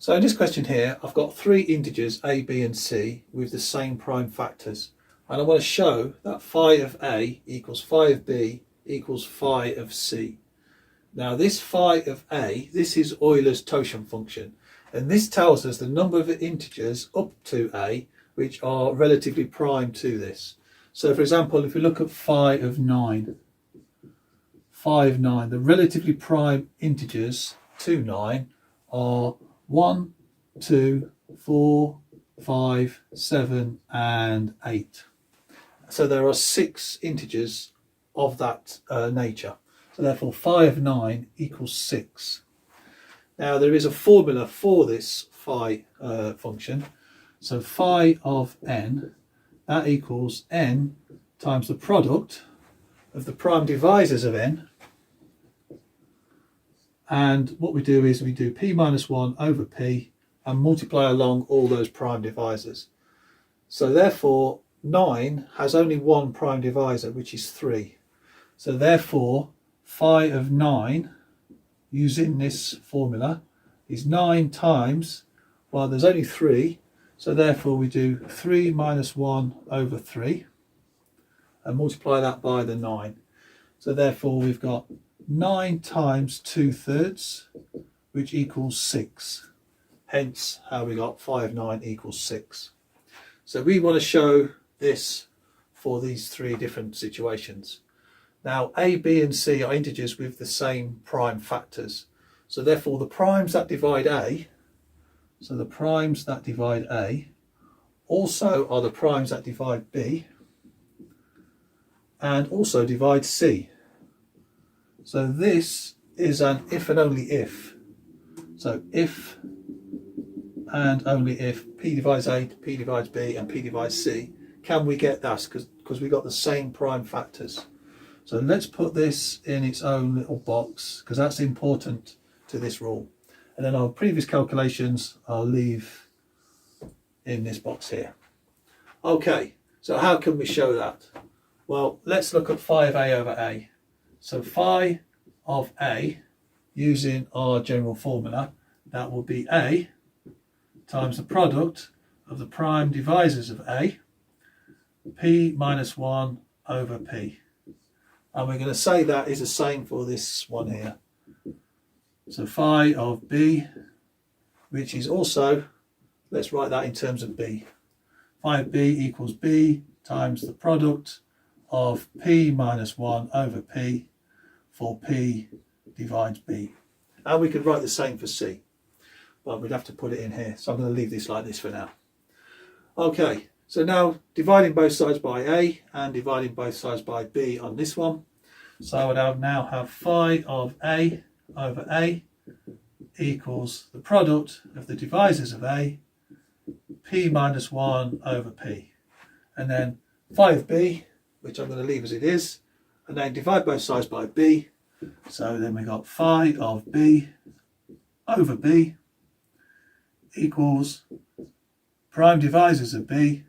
So in this question here, I've got three integers a, b and c with the same prime factors. And I want to show that phi of a equals phi of b equals phi of c. Now this phi of a, this is Eulers Totient function. And this tells us the number of integers up to a which are relatively prime to this. So for example, if we look at phi of 9, the relatively prime integers to 9 are 1, 2, 4, 5, 7 and 8. So there are 6 integers of that nature. So therefore phi of 9 equals 6. Now there is a formula for this phi function. So phi of n, that equals n times the product of the prime divisors of n. And what we do is we do p minus 1 over p and multiply along all those prime divisors. So therefore 9 has only one prime divisor, which is 3. So therefore phi of 9 using this formula is 9 times, well there's only 3, so therefore we do 3 minus 1 over 3 and multiply that by the 9. So therefore we've got 9 times 2/3, which equals 6. Hence how we got phi of 9 equals 6. So we want to show this for these three different situations. Now a, b and c are integers with the same prime factors. So therefore the primes that divide a, so the primes that divide a also are the primes that divide b and also divide c. So this is an if and only if. So if and only if p divides a, p divides b and p divides c, can we get that? Because we got the same prime factors. So let's put this in its own little box because that's important to this rule. And then our previous calculations I'll leave in this box here. Okay, so how can we show that? Well, let's look at phi of a over a. So phi of a, using our general formula, that will be a times the product of the prime divisors of a, p minus 1 over p. And we're going to say that is the same for this one here. So phi of b, which is also, let's write that in terms of b. Phi of b equals b times the product of p minus 1 over p for p divides b. And we could write the same for c, but we'd have to put it in here. So I'm going to leave this like this for now. Okay, so now dividing both sides by a and dividing both sides by b on this one. So I would now have phi of a over a equals the product of the divisors of a, p minus 1 over p. And then phi of b, which I'm going to leave as it is, and then divide both sides by b. So then we got phi of b over b equals prime divisors of b,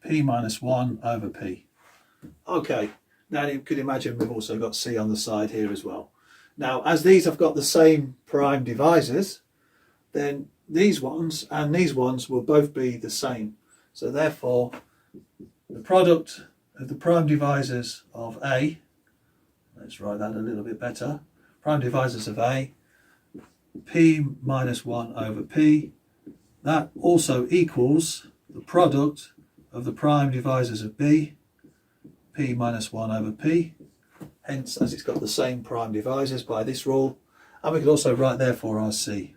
p minus 1 over p. Okay, now you could imagine we've also got c on the side here as well. Now as these have got the same prime divisors, then these ones and these ones will both be the same. So therefore the product of the prime divisors of a, let's write that a little bit better, prime divisors of a, p minus 1 over p, that also equals the product of the prime divisors of b, p minus 1 over p. Hence, as it's got the same prime divisors by this rule, and we could also write therefore our c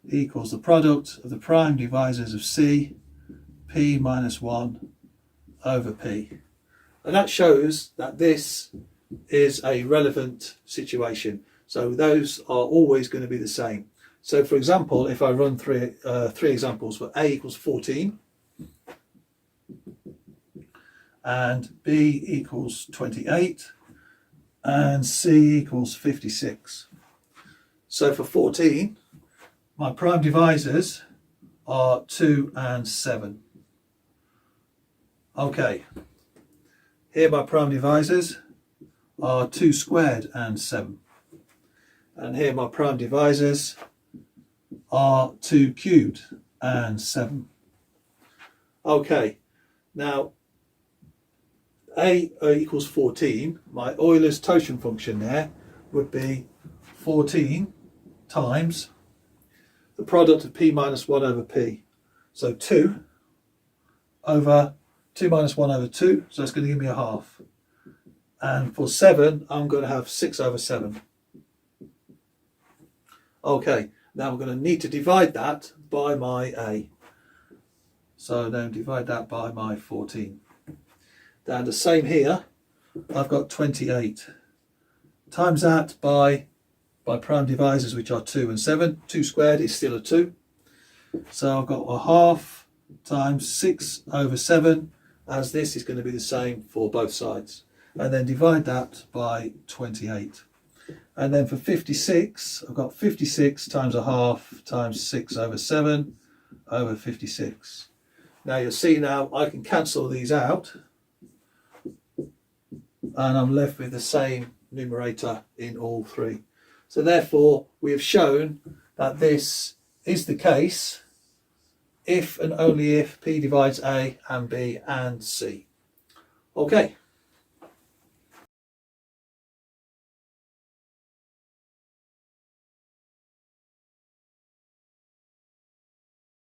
equals the product of the prime divisors of c, p minus 1 over p. And that shows that this is a relevant situation. So those are always going to be the same. So for example, if I run three examples for a equals 14 and b equals 28 and c equals 56. So for 14, my prime divisors are 2 and 7. Okay, here my prime divisors are 2 squared and 7. And here my prime divisors are 2 cubed and 7. Okay, now a equals 14. My Eulers Totient function there would be 14 times the product of p minus 1 over p. So 2 over 2 minus 1 over 2, so it's going to give me a half. And for 7, I'm going to have 6 over 7. Okay, now I'm going to need to divide that by my a. So then divide that by my 14. Then the same here, I've got 28. Times that by prime divisors, which are 2 and 7. 2 squared is still a 2. So I've got a half times 6 over 7, as this is going to be the same for both sides. And then divide that by 28. And then for 56, I've got 56 times a half times 6 over 7 over 56. Now you'll see now I can cancel these out, and I'm left with the same numerator in all three. So therefore we have shown that this is the case if and only if P divides A and B and C. Okay.